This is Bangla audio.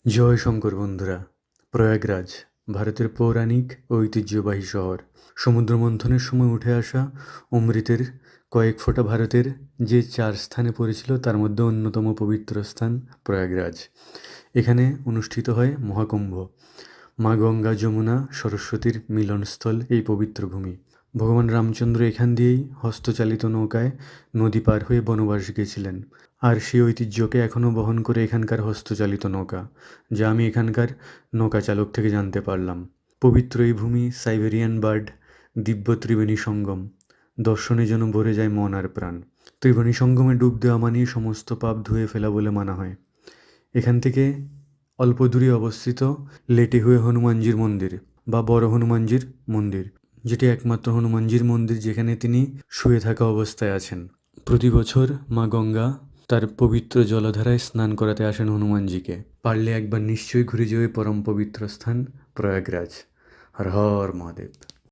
জয় শঙ্কর বন্ধুরা। প্রয়াগরাজ ভারতের পৌরাণিক ও ঐতিহ্যবাহী শহর। সমুদ্র মন্থনের সময় উঠে আসা অমৃতের কয়েক ফোঁটা ভারতের যে 4 স্থানে পড়েছিল তার মধ্যে অন্যতম পবিত্র স্থান প্রয়াগরাজ। এখানে অনুষ্ঠিত হয় মহাকুম্ভ। মা গঙ্গা, যমুনা, সরস্বতীর মিলনস্থল এই পবিত্র ভূমি। ভগবান রামচন্দ্র এখান দিয়েই হস্তচালিত নৌকায় নদী পার হয়ে বনবাস গেছিলেন। আর সেই ঐতিহ্যকে এখনও বহন করে এখানকার হস্তচালিত নৌকা, যা আমি এখানকার নৌকা চালক থেকে জানতে পারলাম। পবিত্র এই ভূমি সাইবেরিয়ান বার্ড, দিব্য ত্রিবেণী সঙ্গম। দর্শনে যেন ভরে যায় মন আর প্রাণ। ত্রিবেণী সঙ্গমে ডুব দেওয়া মানেই সমস্ত পাপ ধুয়ে ফেলা বলে মানা হয়। এখান থেকে অল্প দূরে অবস্থিত লেটেহুয়ে হনুমানজির মন্দির বা বড় হনুমানজির মন্দির, যেটি একমাত্র হনুমানজির মন্দির যেখানে তিনি শুয়ে থাকা অবস্থায় আছেন। প্রতি বছর মা গঙ্গা তার পবিত্র জলধারায় স্নান করাতে আসেন হনুমানজিকে। পারলে একবার নিশ্চয়ই ঘুরে যেও এই পরম পবিত্র স্থান প্রয়াগরাজ। হর হর মহাদেব।